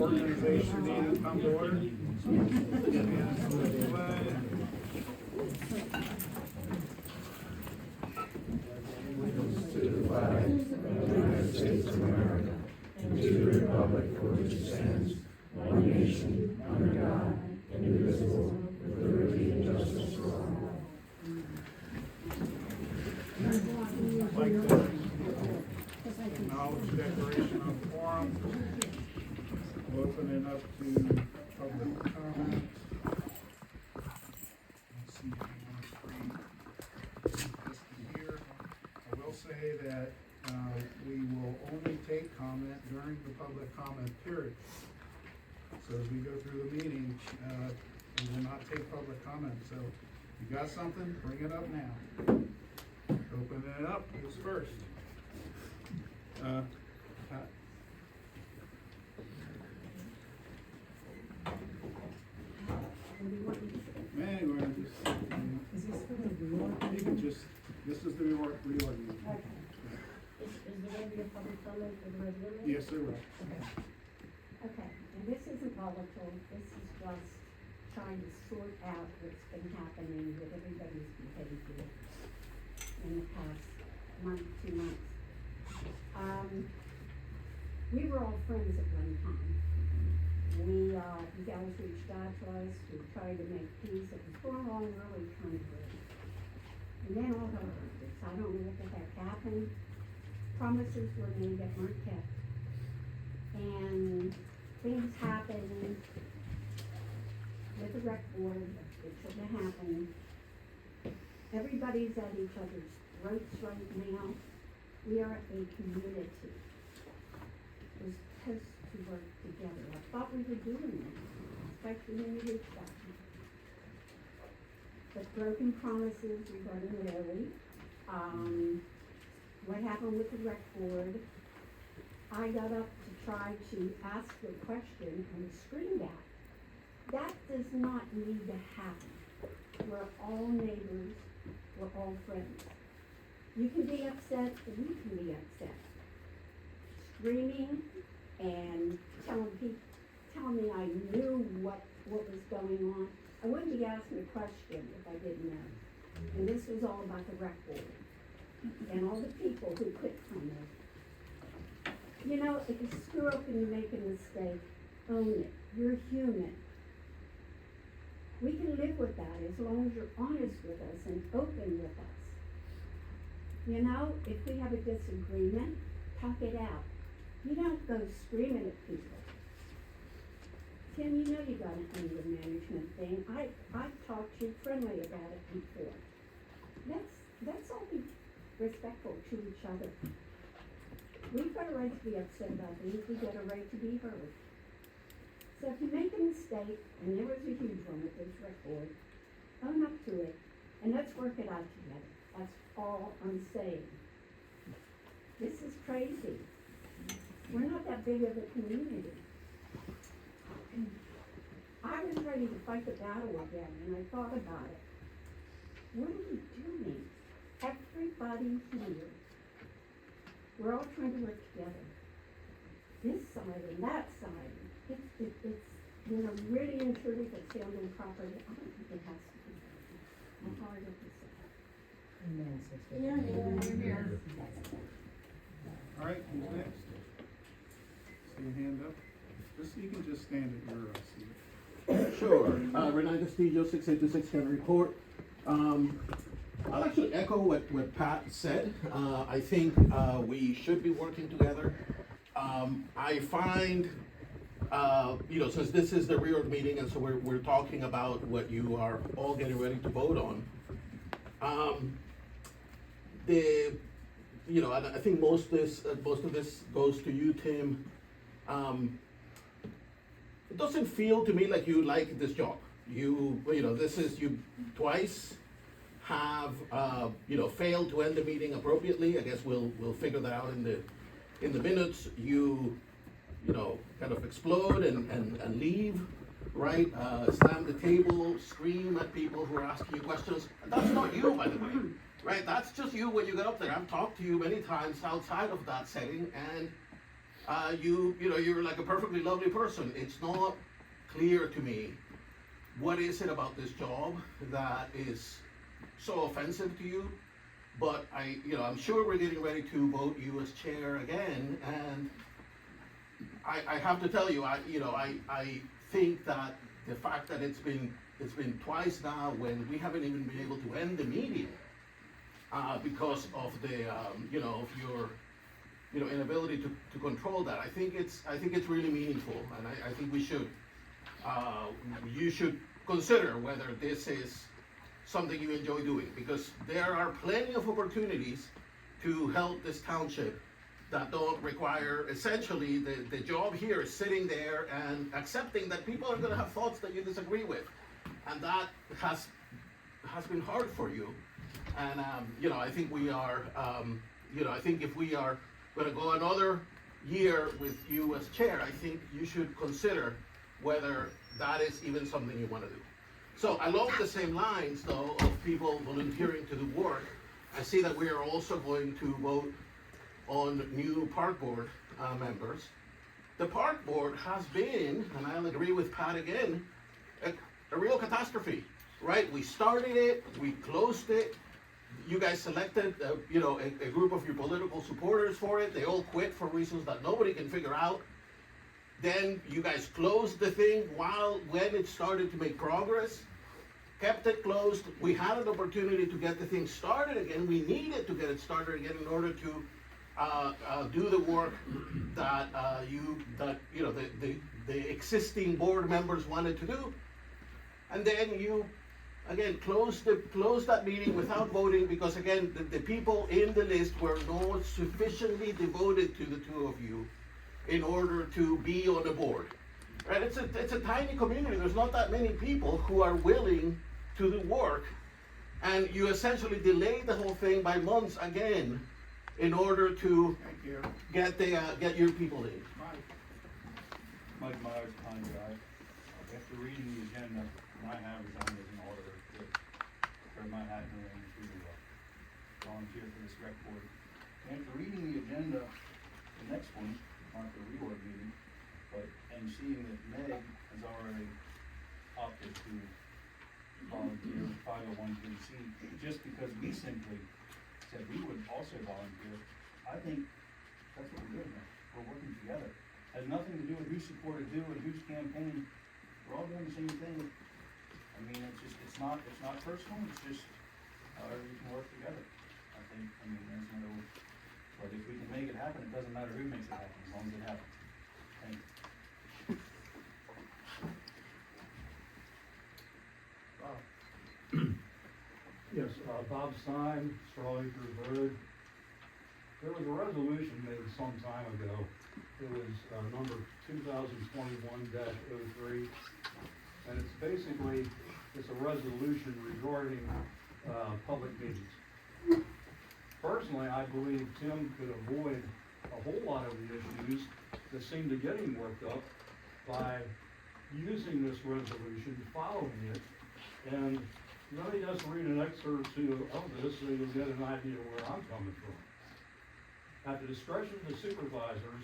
Reorganization meeting come to order. To the flag of the United States of America and to the republic for which it stands, one nation, under God, indivisible, with liberty and justice for all. I'd like to acknowledge the declaration of quorum. We'll open it up to public comment. Let's see if you want to read this here. I will say that we will only take comment during the public comment period. So as we go through the meeting, we will not take public comment. So if you got something, bring it up now. Open it up, who's first? Pat. Man, we're gonna just. Is this for the reorg? You can just, this is the reorg meeting. Okay. Is there gonna be a public comment for the resident? Yes, there will. Okay. Okay, and this isn't volatile, this is just trying to sort out what's been happening with everybody's behavior in the past month, 2 months. We were all friends at one time. You guys reached out to us to try to make peace. It was going along really kind of good. And then all hell broke loose. I don't know what the heck happened. Promises were made that weren't kept. And things happened with the rec board that shouldn't have happened. Everybody's at each other's throats right now. We are a community. We're supposed to work together. I thought we were doing that, especially when you reach out. But broken promises regarding Larry, what happened with the rec board, I got up to try to ask the question and screamed at. That does not need to happen. We're all neighbors, we're all friends. You can be upset, and we can be upset. Screaming and telling me I knew what was going on. I wouldn't be asking a question if I didn't know. And this was all about the rec board and all the people who quit from it. You know, if you screw up and you make a mistake, own it. You're human. We can live with that as long as you're honest with us and open with us. You know, if we have a disagreement, talk it out. You don't go screaming at people. Tim, you know you got an anger management thing. I've talked to you friendly about it before. Let's all be respectful to each other. We've got a right to be upset about things. We've got a right to be heard. So if you make a mistake, and there was a huge one with this record, own up to it, and let's work it out together. That's all I'm saying. This is crazy. We're not that big of a community. I was ready to fight the battle again, and I thought about it. What are we doing? Everybody here. We're all trying to work together. This side and that side. It's you know, really and truly, if it's handled properly, I don't think it has to be. I'm hard to say. Amen, sister. Yeah. All right, who's next? See your hand up? Just so you can just stand at your seat. Sure. Renee Castillo, 6826 Henry Court. I'll actually echo what Pat said. I think we should be working together. I find, since this is the reorg meeting, and so we're talking about what you are all getting ready to vote on. I think most of this goes to you, Tim. It doesn't feel to me like you like this job. You twice have failed to end the meeting appropriately. I guess we'll figure that out in the minutes. You kind of explode and leave, right? Slam the table, scream at people who are asking you questions. That's not you, by the way, right? That's just you when you get up there. I've talked to you many times outside of that setting, and you're like a perfectly lovely person. It's not clear to me, what is it about this job that is so offensive to you? But I'm sure we're getting ready to vote you as chair again, and I have to tell you, I think that the fact that it's been twice now when we haven't even been able to end the meeting, because of the, of your, inability to control that. I think it's really meaningful, and I think you should consider whether this is something you enjoy doing, because there are plenty of opportunities to help this township that don't require, essentially, the job here is sitting there and accepting that people are gonna have thoughts that you disagree with. And that has been hard for you. And, I think we are, I think if we are gonna go another year with you as chair, I think you should consider whether that is even something you wanna do. So along the same lines, though, of people volunteering to do work, I see that we are also going to vote on new park board members. The park board has been, and I'll agree with Pat again, a real catastrophe, right? We started it, we closed it, you guys selected, a group of your political supporters for it, they all quit for reasons that nobody can figure out. Then you guys closed the thing when it started to make progress, kept it closed. We had an opportunity to get the thing started again. We needed to get it started again in order to do the work that the existing board members wanted to do. And then you again closed that meeting without voting, because again the people in the list were not sufficiently devoted to the two of you in order to be on the board. Right? It's a tiny community. There's not that many people who are willing to do work, and you essentially delayed the whole thing by months again in order to get your people in. Mike Myers, Pine Drive. After reading the agenda, my hat is on as an auditor to throw my hat in the ring to volunteer for this rec board. And after reading the agenda, the next one, not the reorg meeting, and seeing that Meg has already opted to volunteer 501(c), just because we simply said we would also volunteer, I think that's what we're doing here. We're working together. Has nothing to do with who supported who and whose campaign. We're all doing the same thing. I mean, it's not personal, it's just however we can work together. There's no, but if we can make it happen, it doesn't matter who makes it happen, as long as it happens. Thank you. Yes, Bob Stein, Straw Acres Road. There was a resolution made some time ago. It was number 2021-03, and it's basically, it's a resolution regarding public meetings. Personally, I believe Tim could avoid a whole lot of the issues that seem to get him worked up by using this resolution, following it, and let me just read an excerpt or two of this so you'll get an idea of where I'm coming from. At the discretion of the supervisors,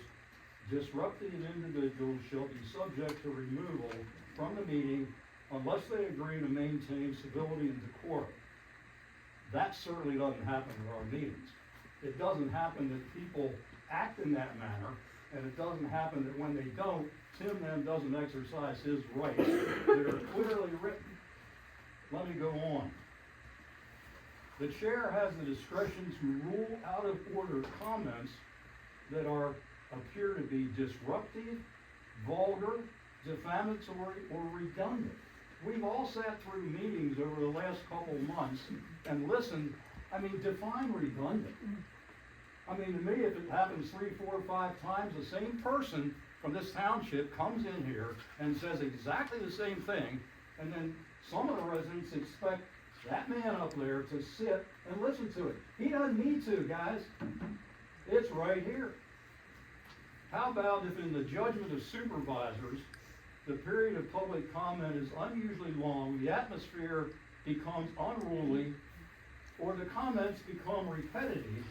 disrupting an individual shall be subject to removal from the meeting unless they agree to maintain civility and decorum. That certainly doesn't happen in our meetings. It doesn't happen that people act in that manner, and it doesn't happen that when they don't, Tim then doesn't exercise his rights that are clearly written. Let me go on. The chair has the discretion to rule out of order comments that appear to be disruptive, vulgar, defamatory, or redundant. We've all sat through meetings over the last couple months and listened. Define redundant. To me, if it happens 3, 4, 5 times, the same person from this township comes in here and says exactly the same thing, and then some of the residents expect that man up there to sit and listen to it. He doesn't need to, guys. It's right here. How about if in the judgment of supervisors, the period of public comment is unusually long, the atmosphere becomes unruly, or the comments become repetitive,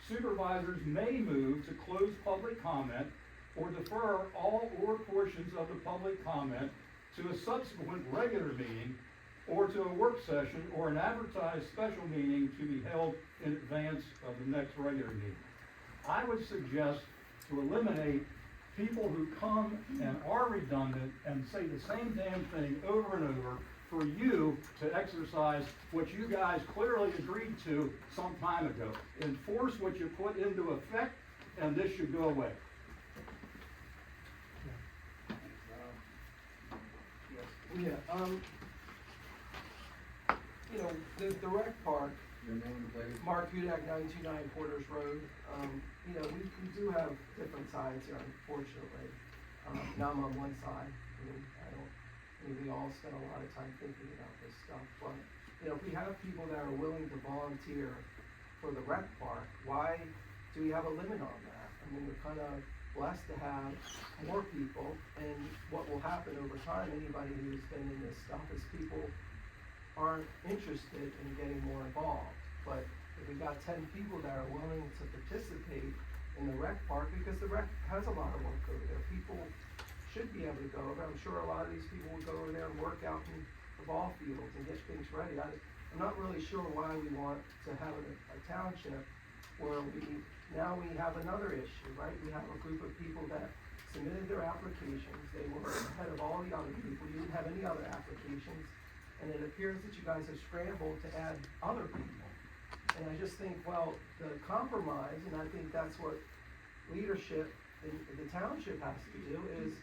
supervisors may move to close public comment or defer all or portions of the public comment to a subsequent regular meeting or to a work session or an advertised special meeting to be held in advance of the next regular meeting. I would suggest to eliminate people who come and are redundant and say the same damn thing over and over for you to exercise what you guys clearly agreed to some time ago. Enforce what you put into effect, and this should go away. Yes. Yeah, you know, the rec park, Your name, please? Mark Hudak, 929 Porter's Road, you know, we do have different sides here, unfortunately. Now I'm on one side, I mean, we all spend a lot of time thinking about this stuff, but, you know, if we have people that are willing to volunteer for the rec park, why do we have a limit on that? I mean, we're kind of blessed to have more people, and what will happen over time, anybody who's been in this stuff, is people aren't interested in getting more involved. But if we got 10 people that are willing to participate in the rec park, because the rec has a lot of work over there, people should be able to go over. I'm sure a lot of these people will go over there and work out in the ball fields and get things ready. I'm not really sure why we want to have a township where now we have another issue, right? We have a group of people that submitted their applications, they were ahead of all the other people, you didn't have any other applications, and it appears that you guys have scrambled to add other people. And I just think, well, the compromise, and I think that's what leadership in the township has to do, is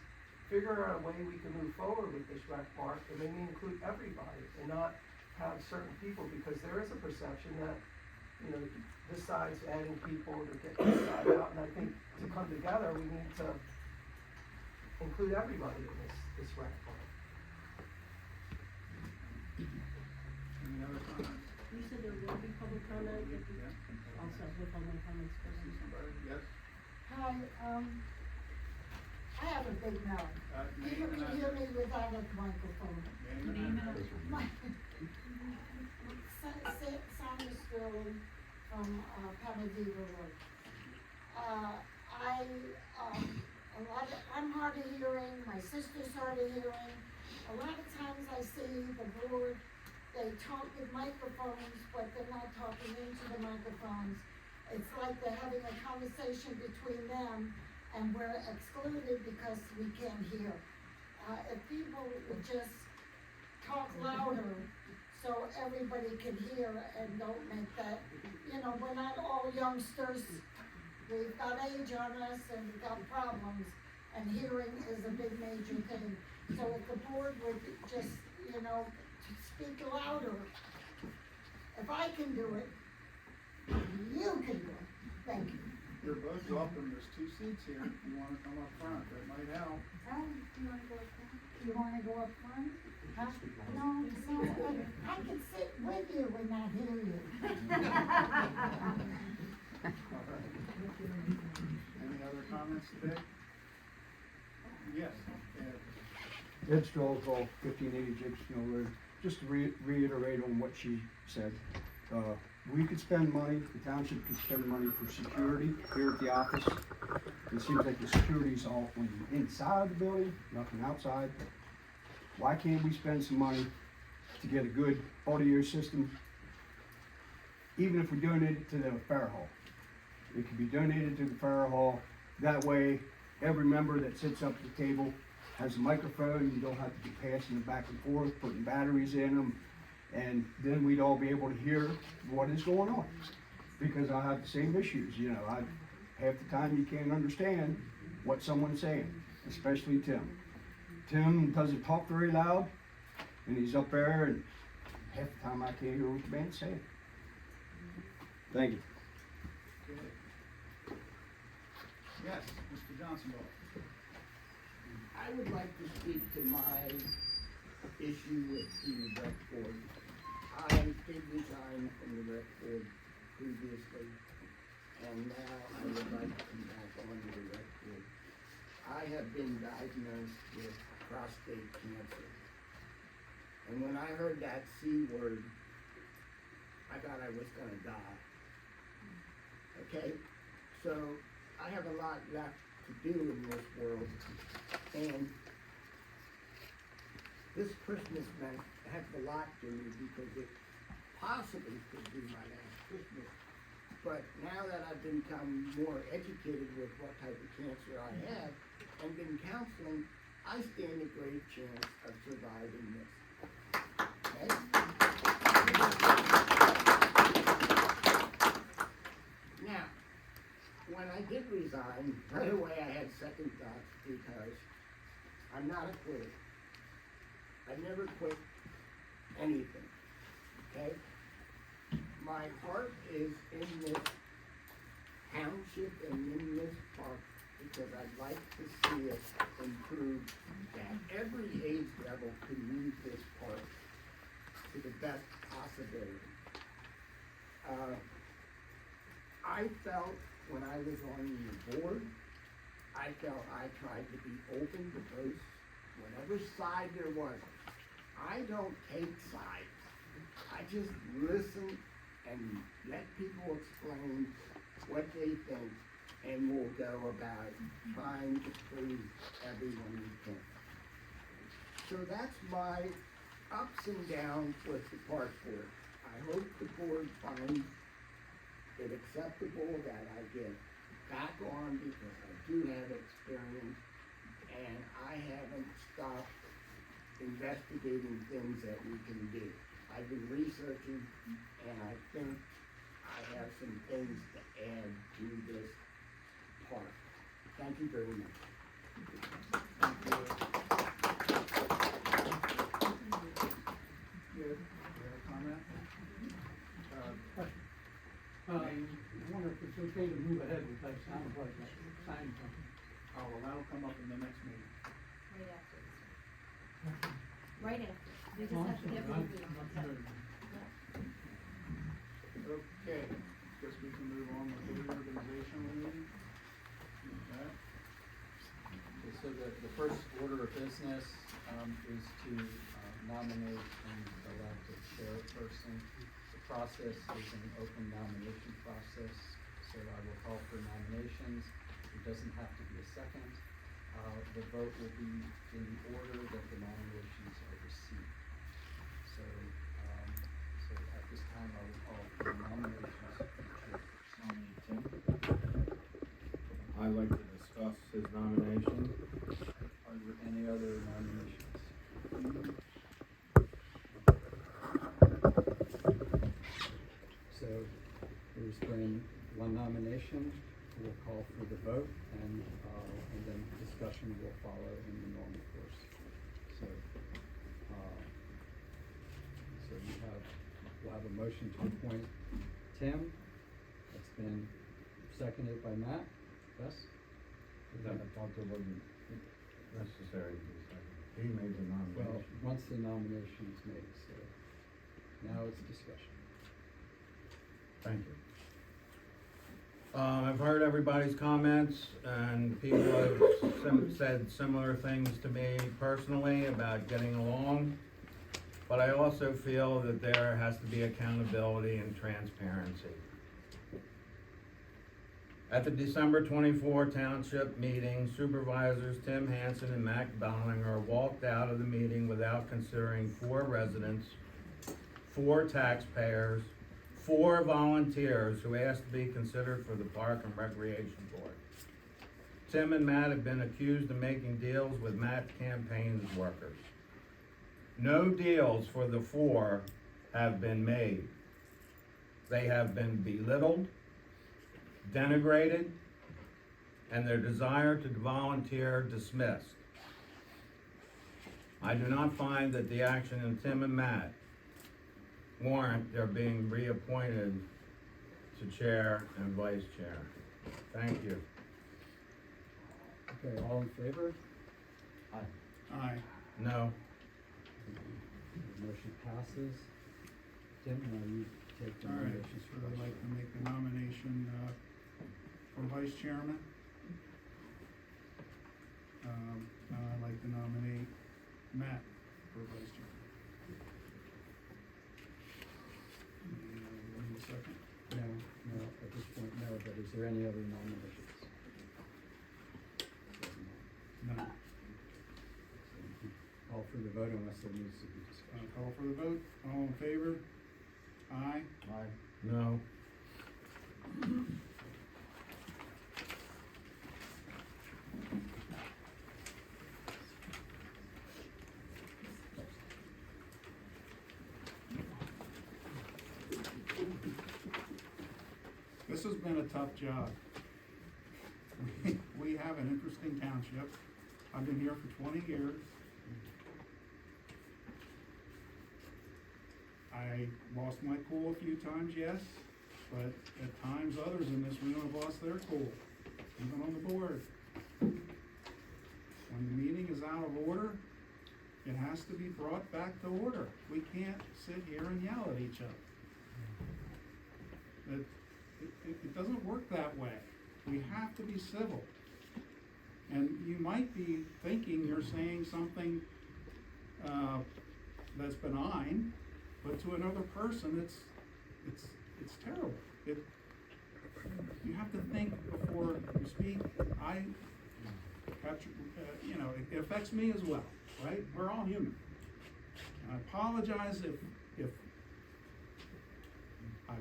figure out a way we can move forward with this rec park, and maybe include everybody, and not have certain people, because there is a perception that, you know, this side's adding people to get this side out, and I think to come together, we need to include everybody in this rec park. Any other comments? You said there will be public comment, Yeah. also with all my comments first. Somebody? Yes? Hi, I have a big mouth. You Name can and hear me without a microphone. Name and address. Sonia Sterling from, Panadiva Road. I'm hard of hearing, my sister's hard of hearing. A lot of times I see the board, they talk with microphones, but they're not talking into the microphones. It's like they're having a conversation between them, and we're excluded because we can't hear. If people would just talk louder, so everybody can hear and don't make that, you know, we're not all youngsters. We've got age on us and we've got problems, and hearing is a big major thing. So if the board would just, you know, speak louder, if I can do it, you can do it. Thank you. You're both welcome, there's 2 seats here, if you wanna come up front, that might help. You wanna go up front? You wanna go up front? Huh? No, I can sit with you and not hear you. All right. Any other comments today? Yes, Ed. Ed Strolko, 1580 Jigsmill Road. Just to reiterate on what she said, we could spend money, the township could spend money for security here at the office. It seems like the security's all on the inside of the building, nothing outside. Why can't we spend some money to get a good audio system, even if we donate it to the fire hall? It could be donated to the fire hall. That way, every member that sits up at the table has a microphone. You don't have to be passing it back and forth, putting batteries in them. And then we'd all be able to hear what is going on. Because I have the same issues, you know, half the time you can't understand what someone's saying, especially Tim. Tim doesn't talk very loud, and he's up there, and half the time I can't hear what the man's saying. Thank you. Okay. Yes, Mr. Johnson. I would like to speak to my issue with the rec board. I did resign from the rec board previously, and now I would like to come back onto the rec board. I have been diagnosed with prostate cancer, and when I heard that C word, I thought I was gonna die. Okay, so I have a lot left to do in this world. And this Christmas meant a heck of a lot to me because it possibly could be my last Christmas. But now that I've become more educated with what type of cancer I have and been counseling, I stand a great chance of surviving this. Okay? Now, when I did resign, right away I had second thoughts because I'm not a quitter. I never quit anything, okay? My heart is in this township and in this park because I'd like to see it improve, that every age level can use this park to the best possibility. I felt when I was on the board, I felt I tried to be open to both, whatever side there was. I don't take sides. I just listen and let people explain what they think, and we'll go about trying to please everyone we can. So that's my ups and downs with the park board. I hope the board finds it acceptable that I get back on because I do have experience and I haven't stopped investigating things that we can do. I've been researching and I think I have some things to add to this park. Thank you very much. Good. You have a comment? I wonder if it's okay to move ahead with that sound like that sign company. Oh, well, that'll come up in the next meeting. Right after this one. Right after. We just have to get rid of it. Okay, guess we can move on with the reorganization meeting. Okay. Okay, so the first order of business, is to nominate and elect a chairperson. The process is an open nomination process, so I will call for nominations. It doesn't have to be a second. The vote will be in the order that the nominations are received. So, so at this time, I will call for nominations for chairperson. Nominate Tim. I'd like to discuss his nomination. Are there any other nominations? So there's been one nomination. We'll call for the vote and then discussion will follow in the normal course. So, we'll have a motion to appoint Tim. It's been seconded by Matt. Yes? I thought it wasn't necessary to be second. He made the Well, nomination. once the nomination is made, so now it's discussion. Thank you. I've heard everybody's comments and people have said similar things to me personally about getting along. But I also feel that there has to be accountability and transparency. At the December 24 Township meeting, Supervisors Tim Hansen and Mac Ballinger walked out of the meeting without considering 4 residents, 4 taxpayers, 4 volunteers who asked to be considered for the Park and Recreation Board. Tim and Matt have been accused of making deals with Matt's campaign's workers. No deals for the 4 have been made. They have been belittled, denigrated, and their desire to volunteer dismissed. I do not find that the action in Tim and Matt warrant their being reappointed to chair and vice chair. Thank you. Okay, all in favor? Aye. No. The motion passes. Tim, now you take the All right, nominations so for I'd vice like chair. to make the nomination, for vice chairman. I'd like to nominate Matt for vice chairman. And, need a second? No, at this point, no, but is there any other nominations? the vote unless there needs to be discussion. Call for the vote, all in favor? Aye. Aye. No. This has been a tough job. We have an interesting township. I've been here for 20 years. I lost my cool a few times, yes, but at times others in this room have lost their cool, even on the board. When the meeting is out of order, it has to be brought back to order. We can't sit here and yell at each other. It doesn't work that way. We have to be civil. And you might be thinking you're saying something that's benign, but to another person, it's terrible. You have to think before you speak. It affects me as well, right? We're all human. And I apologize if I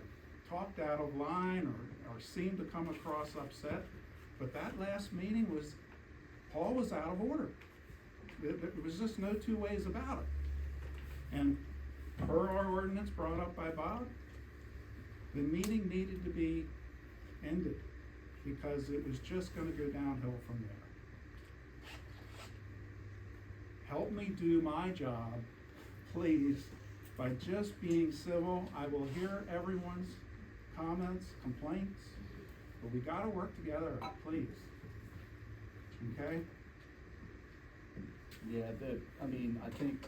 talked out of line or seemed to come across upset, but that last meeting Paul was out of order. There was just no two ways about it. And per our ordinance brought up by Bob, the meeting needed to be ended because it was just gonna go downhill from there. Help me do my job, please, by just being civil. I will hear everyone's comments, complaints, but we gotta work together, please. Okay? Yeah, I think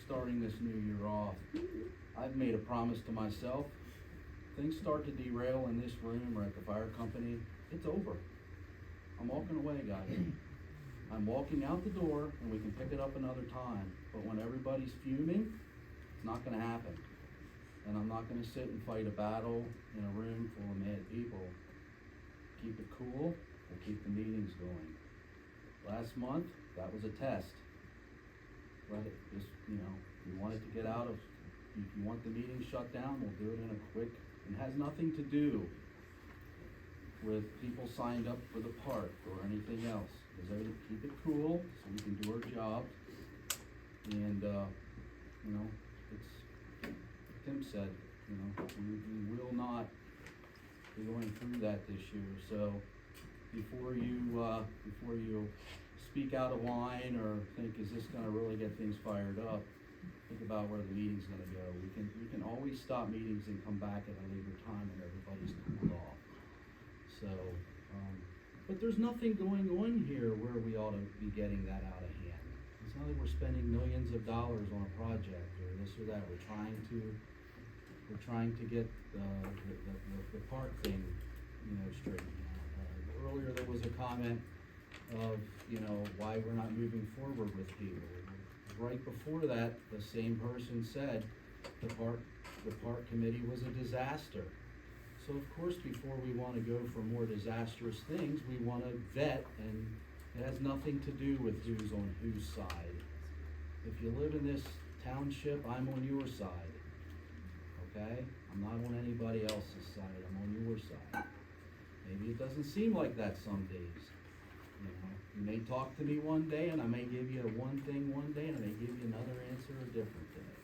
starting this new year off, I've made a promise to myself. Things start to derail in this room or at the fire company, it's over. I'm walking away, guys. I'm walking out the door and we can pick it up another time. But when everybody's fuming, it's not gonna happen. And I'm not gonna sit and fight a battle in a room full of mad people. Keep it cool, we'll keep the meetings going. Last month, that was a test. Let it just, if you want it to get out of, if you want the meeting shut down, we'll do it in a quick, it has nothing to do with people signed up for the park or anything else. Just keep it cool so we can do our job. And, Tim said, we will not be going through that this year. So before you speak out of line or think, is this gonna really get things fired up? Think about where the meeting's gonna go. We can always stop meetings and come back at a later time when everybody's cooled off. So, but there's nothing going on here where we ought to be getting that out of hand. It's not like we're spending millions of dollars on a project or this or that. We're trying to get the park thing, straightened out. Earlier there was a comment of, why we're not moving forward with people. Right before that, the same person said the park committee was a disaster. So of course, before we wanna go for more disastrous things, we wanna vet, and it has nothing to do with who's on whose side. If you live in this township, I'm on your side, okay? I'm not on anybody else's side, I'm on your side. Maybe it doesn't seem like that some days, You may talk to me one day, and I may give you one thing one day, and I may give you another answer a different day.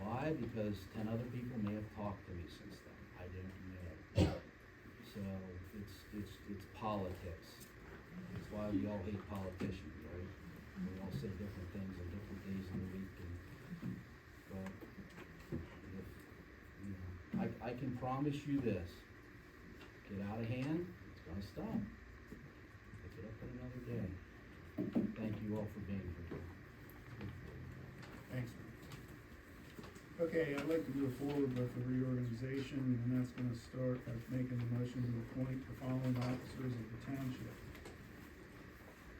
Why? Because 10 other people may have talked to me since then. I didn't know. So it's politics. That's why we all hate politicians, right? We all say different things on different days in the week. But I can promise you this: get out of hand, it's gonna stop. Pick it up on another day. Thank you all for being here. Thanks. Okay, I'd like to move forward with the reorganization, and that's gonna start by making the motion to appoint the following officers of the township.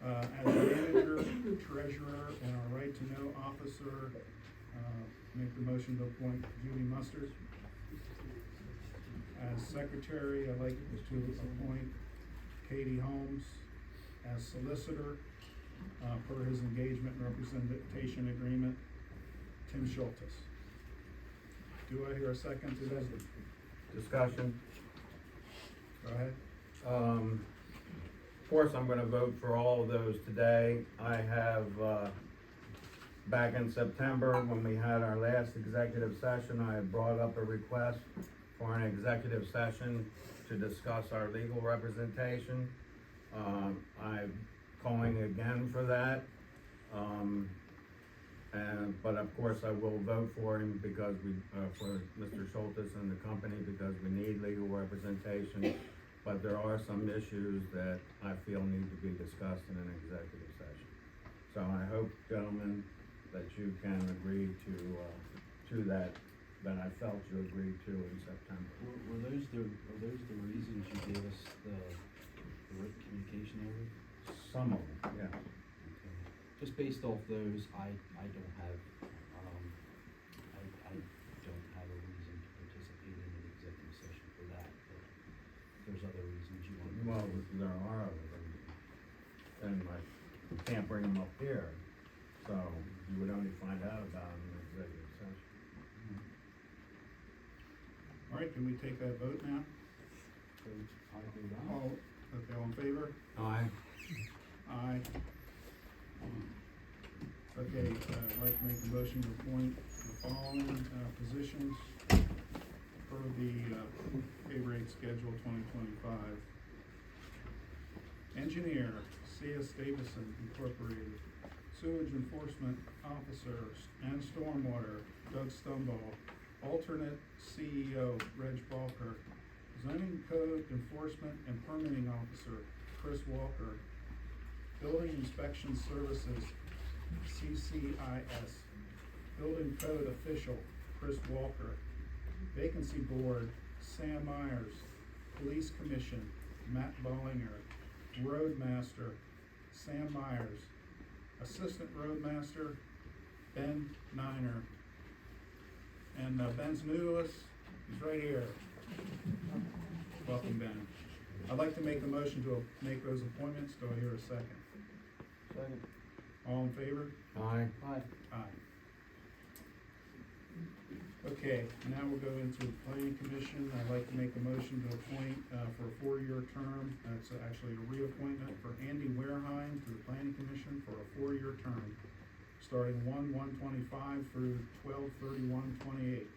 As manager, treasurer, and our right-to-know officer, make the motion to appoint Judy Mustard. As secretary, I'd like to appoint Katie Holmes. As solicitor, per his engagement and representation agreement, Tim Schultes. Do I hear a second to that? Discussion. Go ahead. Of course, I'm gonna vote for all of those today. I have, back in September, when we had our last executive session, I had brought up a request for an executive session to discuss our legal representation. I'm calling again for that. But of course, I will vote for him because for Mr. Schultes and the company, because we need legal representation. But there are some issues that I feel need to be discussed in an executive session. So I hope, gentlemen, that you can agree to that I felt you agreed to in September. Were those the reasons you gave us the written communication over? Some of them, yeah. Okay. Just based off those, I don't have, I don't have a reason to participate in an executive session for that, but if there's other reasons you want. Well, there are other them, and I can't bring them up here, so you would only find out about them in an executive session. All right, can we take that vote now? So I do that. All in favor? Aye. Aye. Okay, I'd like to make a motion to appoint the following, positions per the, pay rate schedule 2025. Engineer, C.S. Davison Incorporated. Sewage Enforcement Officer and Stormwater, Doug Stumbaugh. Alternate CEO, Reg Balker. Zoning Code Enforcement and Permitting Officer, Chris Walker. Building Inspection Services, CCIS. Building Code Official, Chris Walker. Vacancy Board, Sam Myers. Police Commission, Matt Bollinger. Roadmaster, Sam Myers. Assistant Roadmaster, Ben Niner. And Ben's newest, he's right here. Welcome, Ben. I'd like to make a motion to make those appointments. Do I hear a second? Second. All in favor? Aye. Aye. Aye. Okay, now we'll go into the planning commission. I'd like to make a motion to appoint, for a 4-year term. That's actually a reappointment for Andy Wareheim to the planning commission for a 4-year term, starting 1/1/25 through 12/31/28.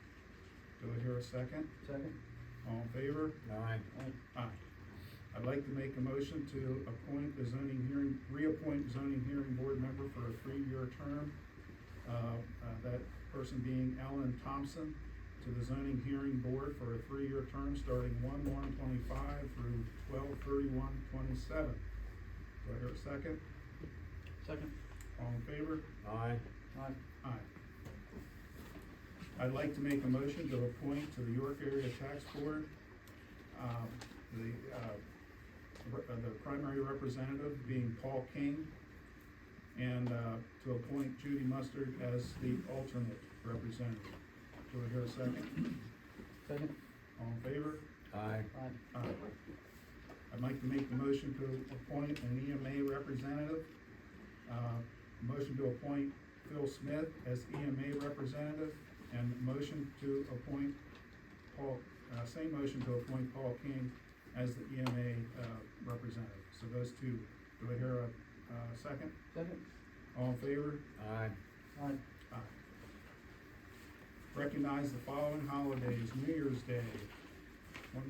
Do I hear a second? Second. All in favor? Aye. Aye. I'd like to make a motion to appoint the reappoint zoning hearing board member for a 3-year term. That person being Ellen Thompson to the zoning hearing board for a 3-year term, starting 1/1/25 through 12/31/27. Do I hear a second? Second. All in favor? Aye. Aye. Aye. I'd like to make a motion to appoint to the York Area Tax Board, the primary representative being Paul King, and, to appoint Judy Mustard as the alternate representative. Do I hear a second? Second. All in favor? Aye. Aye. Aye. I'd like to make the motion to appoint an EMA representative. Motion to appoint Phil Smith as EMA representative, and motion to appoint same motion to appoint Paul King as the EMA, representative. So those two, do I hear a second? Second. All in favor? Aye. Aye. Aye. Recognize the following holidays: New Year's Day,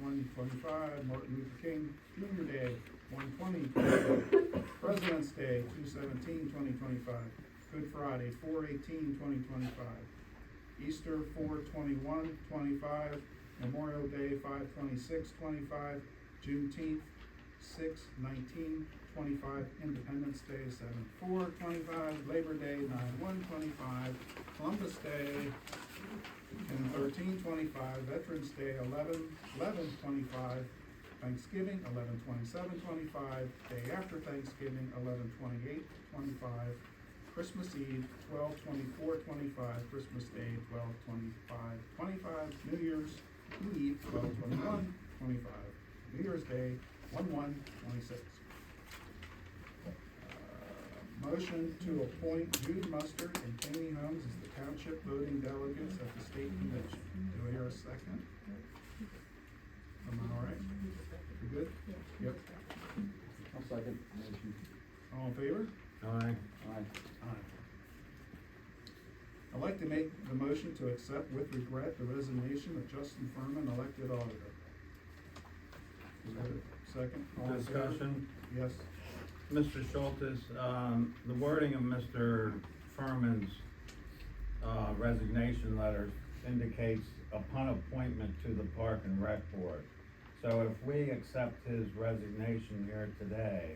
1/1/25, Martin Luther King Jr. Day, 1/20/25, President's Day, 2/17/2025, Good Friday, 4/18/2025, Easter, 4/21/25, Memorial Day, 5/26/25, Juneteenth, 6/19/25, Independence Day, 7/4/25, Labor Day, 9/1/25, Columbus Day, 10/13/25, Veterans Day, 11/11/25, Thanksgiving, 11/27/25, Day after Thanksgiving, 11/28/25, Christmas Eve, 12/24/25, Christmas Day, 12/25/25, New Year's Eve, 12/21/25, New Year's Day, 1/1/26. motion to appoint Jude Mustard and Tammy Holmes as the township voting delegates at the state convention. Do I hear a second? Am I all right? You good? Yep. I'll second motion. All in favor? Aye. Aye. Aye. I'd like to make the motion to accept with regret the resignation of Justin Furman, elected auditor. Is there a second? All in favor? Discussion. Yes. Mr. Schultz, the wording of Mr. Furman's, resignation letter indicates upon appointment to the Park and Rec Board. So if we accept his resignation here today,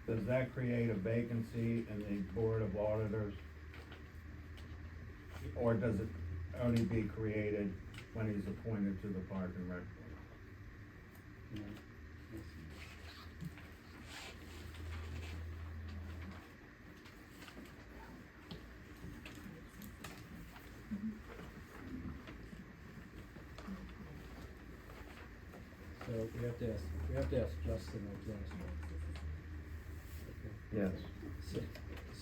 does that create a vacancy in the Board of Auditors? Or does it only be created when he's appointed to the Park and Rec Board? Yeah. So we have to ask Justin, I guess. Yes.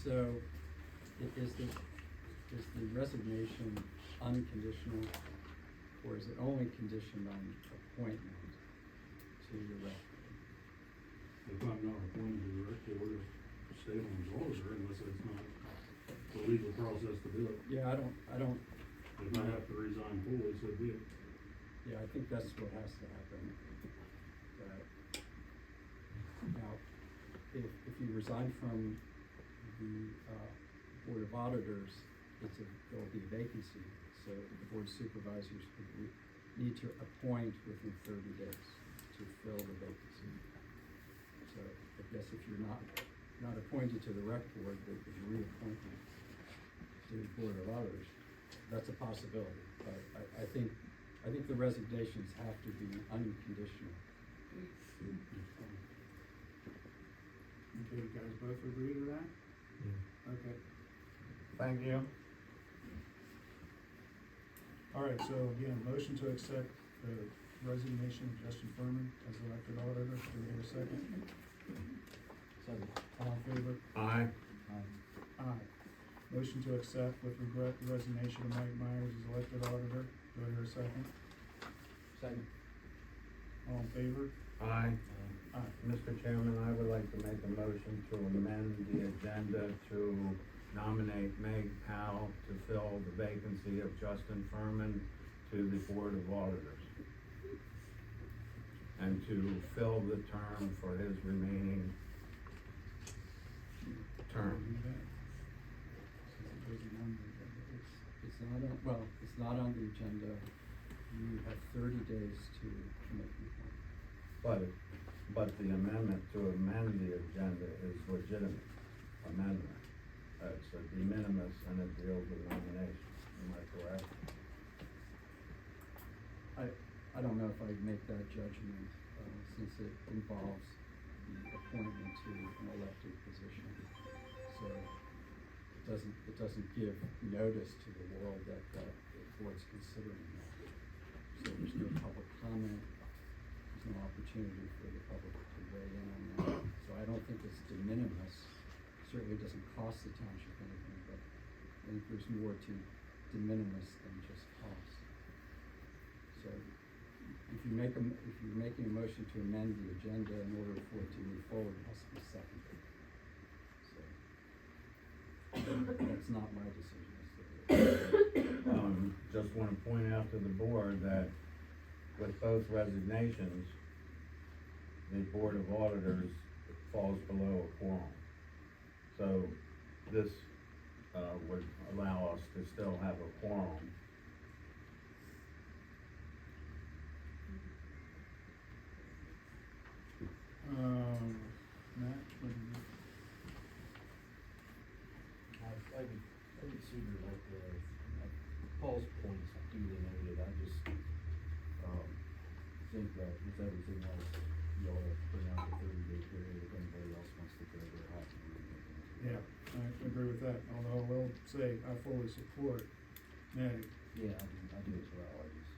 So, is the resignation unconditional, or is it only conditioned on appointment to the rec? If I'm not appointed to the rec board, stay on as auditor unless it's not the legal process to do it. Yeah, I don't, If I have to resign fully, so be it. yeah, I think that's what has to happen. Now, if you resign from the, Board of Auditors, there'll be a vacancy, so the Board of Supervisors would need to appoint within 30 days to fill the vacancy. So I guess if you're not appointed to the rec board, but if you're reappointed to the Board of Auditors, that's a possibility, but I think the resignations have to be unconditional. Okay, you guys both agree to that? Yeah. Okay. Thank you. All right, so again, motion to accept the resignation of Justin Furman as elected auditor. Do we hear a second? Second. All in favor? Aye. Aye. Motion to accept with regret the resignation of Mike Myers as elected auditor. Do I hear a second? Second. All in favor? Aye. Aye. Mr. Chairman, I would like to make a motion to amend the agenda to nominate Meg Powell to fill the vacancy of Justin Furman to the Board of Auditors. And to fill the term for his remaining term. It's not on, well, it's not on the agenda. You have 30 days to make an appointment. But the amendment to amend the agenda is legitimate amendment. It's a de minimis and it deals with nomination. Am I correct? I don't know if I'd make that judgment, since it involves the appointment to an elected position. So it doesn't give notice to the world that the board's considering that. So there's no public comment, there's no opportunity for the public to weigh in on that. So I don't think it's de minimis. Certainly doesn't cost the township anything, but I think there's more to de minimis than just cost. So if you're making a motion to amend the agenda in order for it to move forward, it has to be seconded. So that's not my decision. Just want to point out to the board that with both resignations, the Board of Auditors falls below a quorum. So this, would allow us to still have a quorum. Matt, what do you? I would see like Paul's points duly noted. I just, think that with everything else, you ought to bring out the 30-day period if anybody else wants to throw their hat in the ring. Yeah, I agree with that, although I will say I fully support Meg, Yeah, I do as well. I just,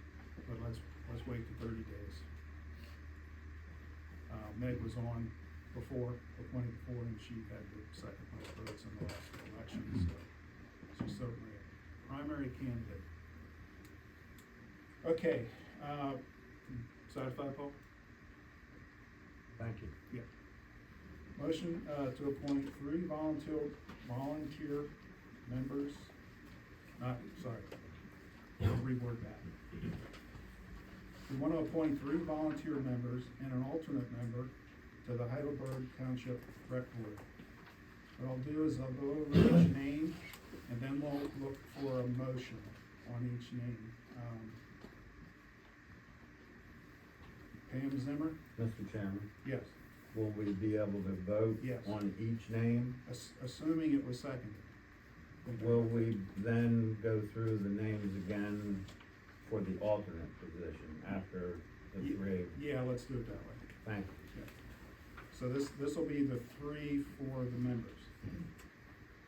but let's wait the 30 days. Meg was on before, appointed before, and she had the second most votes in the last election, so she's certainly a primary candidate. Okay, satisfied, Paul? Thank you. Yeah. Motion, to appoint 3 volunteer members, I'll reword that. We want to appoint 3 volunteer members and an alternate member to the Heidelberg Township Rec Board. What I'll do is I'll go over each name, and then we'll look for a motion on each name. Pam Zimmer? Mr. Chairman, Yes, will we be able to vote Yes. on each name? assuming it was seconded. Will we then go through the names again for the alternate position after the Ye- 3? Yeah, let's do it that way. Thank you. So this will be the 3 for the members.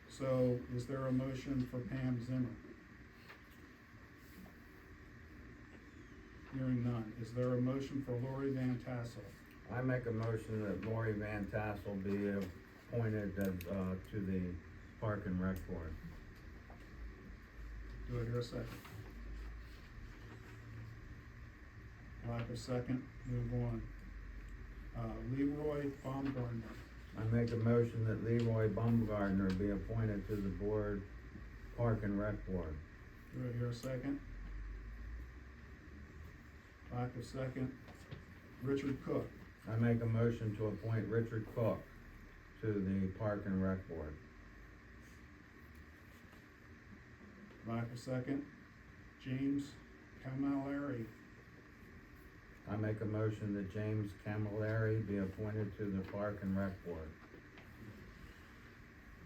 So is there a motion for Pam Zimmer? Hearing none. Is there a motion for Lori Van Tassel? I make a motion that Lori Van Tassel be appointed as, to the Park and Rec Board. Do I hear a second? Lack of second, move on. Leroy Baumgartner. I make a motion that Leroy Baumgartner be appointed to the board, Park and Rec Board. Do I hear a second? Lack of second. Richard Cook. I make a motion to appoint Richard Cook to the Park and Rec Board. Lack of second. James Camilleri. I make a motion that James Camilleri be appointed to the Park and Rec Board.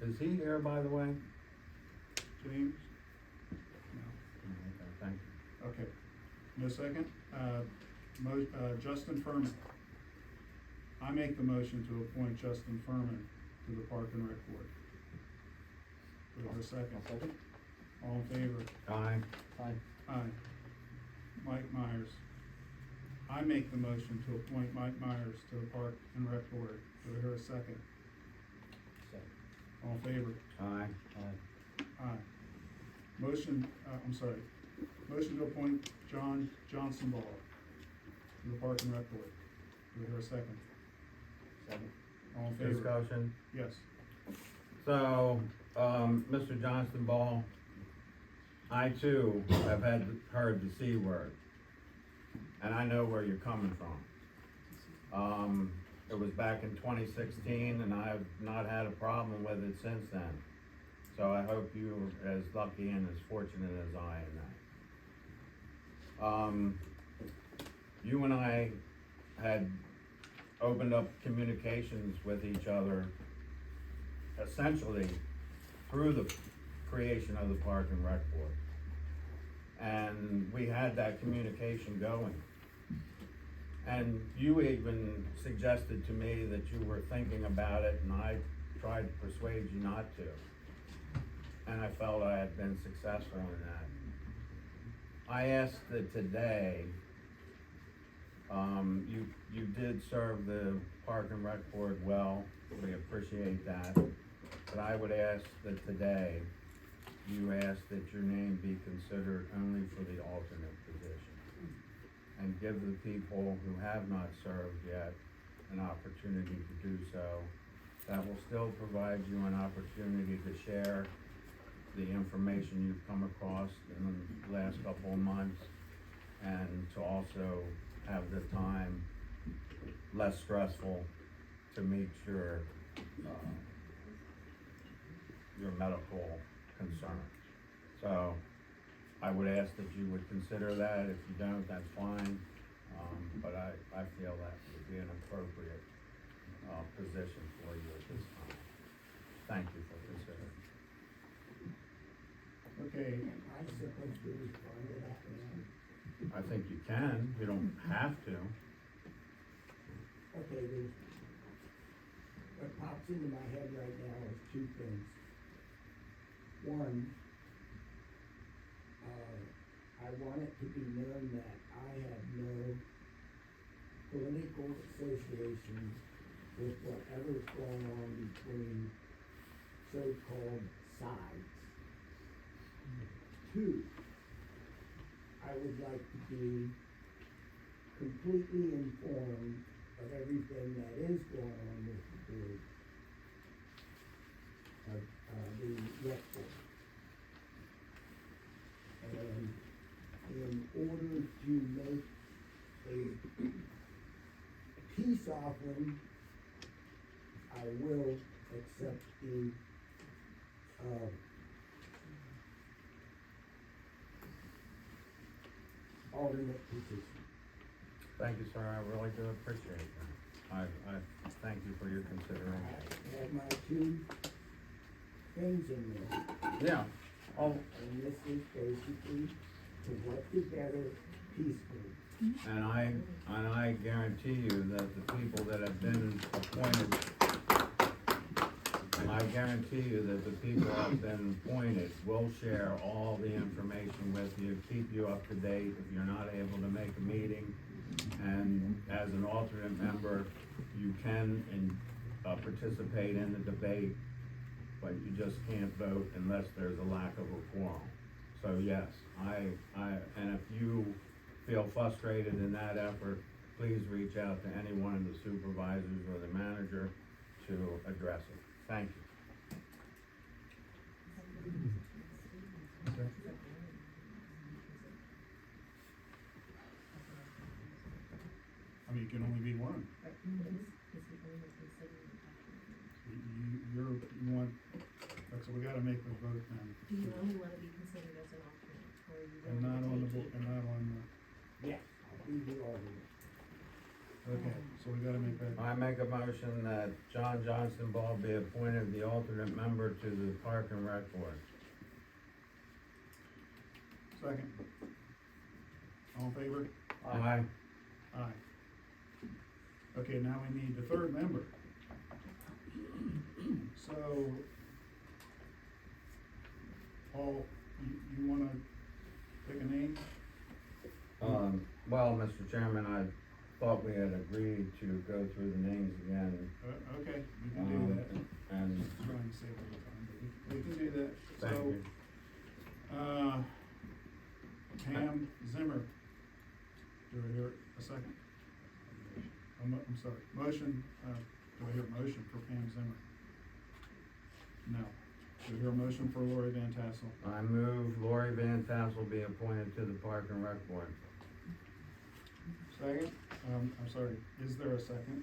Is he here, by the way? James? Okay, thank you. No. Okay. No second? Justin Furman. I make the motion to appoint Justin Furman to the Park and Rec Board. Do I hear a second? All in favor? Aye. Aye. Mike Myers. I make the motion to appoint Mike Myers to the Park and Rec Board. Do I hear a second? All in favor? Aye. Aye. Motion to appoint John Johnson Ball to the Park and Rec Board. Do I hear a second? All in favor? Discussion. Yes. So, Mr. Johnston Ball, I too have heard the C word. And I know where you're coming from. It was back in 2016 and I've not had a problem with it since then. So I hope you're as lucky and as fortunate as I am. You and I had opened up communications with each other essentially through the creation of the Park and Rec Board. And we had that communication going. And you even suggested to me that you were thinking about it, and I tried to persuade you not to. And I felt I had been successful in that. I asked that today, you did serve the Park and Rec Board well, we appreciate that. But I would ask that today, you ask that your name be considered only for the alternate position. And give the people who have not served yet an opportunity to do so. That will still provide you an opportunity to share the information you've come across in the last couple of months, and to also have the time less stressful to meet your medical concerns. So I would ask that you would consider that. If you don't, that's fine. But I feel that would be an appropriate position for you at this time. Thank you for considering. Okay, I suppose we respond to that now. I think you can, you don't have to. Okay, what pops into my head right now is 2 things. One, I want it to be known that I have no political association with whatever's going on between so-called sides. Two, I would like to be completely informed of everything that is going on with the board, of, the rec board. And in order to make a peace offering, I will accept the, alternate position. Thank you, sir, I really do appreciate that. I thank you for your consideration. I have my two things in there, Yeah, oh, and this is basically to work together peacefully. and I guarantee you that the people that have been appointed, I guarantee you that the people that have been appointed will share all the information with you, keep you up to date if you're not able to make a meeting. And as an alternate member, you can participate in the debate, but you just can't vote unless there's a lack of a quorum. So yes, and if you feel frustrated in that effort, please reach out to any one of the supervisors or the manager to address it. Thank you. I mean, it can only be one. You want, so we gotta make the vote now. Do you only wanna be considered as an alternate, or are you And willing not to on the, take and not on Yes, I'll be the alternate. okay, so we gotta make that. I make a motion that John Johnston Ball be appointed the alternate member to the Park and Rec Board. Second. All in favor? Aye. Aye. Okay, now we need the third member. So, Paul, you wanna pick a name? Well, Mr. Chairman, I thought we had agreed to go through the names again. Okay, we can do that. And, Just trying to save a little time, but we can do that. thank So, you. Pam Zimmer. Do I hear a second? I'm sorry, motion, do I hear a motion for Pam Zimmer? No. Do I hear a motion for Lori Van Tassel? I move Lori Van Tassel be appointed to the Park and Rec Board. Second? I'm sorry, is there a second?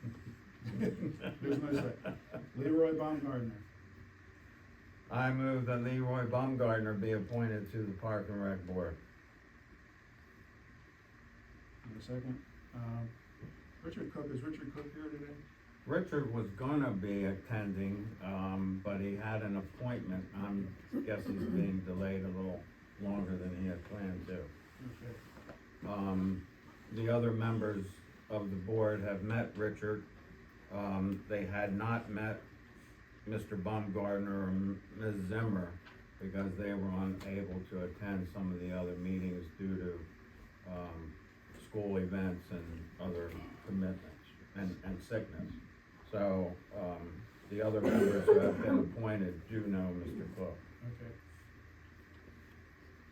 There's no second. Leroy Baumgartner. I move that Leroy Baumgartner be appointed to the Park and Rec Board. A second. Richard Cook, is Richard Cook here today? Richard was gonna be attending, but he had an appointment. I'm guessing he's being delayed a little longer than he had planned to. Okay. The other members of the board have met Richard. They had not met Mr. Baumgartner or Ms. Zimmer because they were unable to attend some of the other meetings due to, school events and other commitments and sickness. So, the other members who have been appointed do know Mr. Cook. Okay.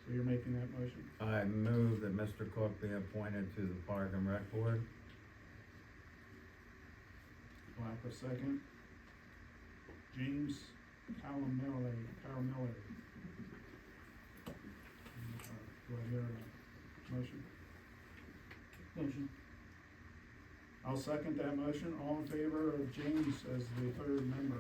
So you're making that motion? I move that Mr. Cook be appointed to the Park and Rec Board. Lack of second. James Caramelle. Do I hear a motion? Motion. I'll second that motion. All in favor of James as the third member?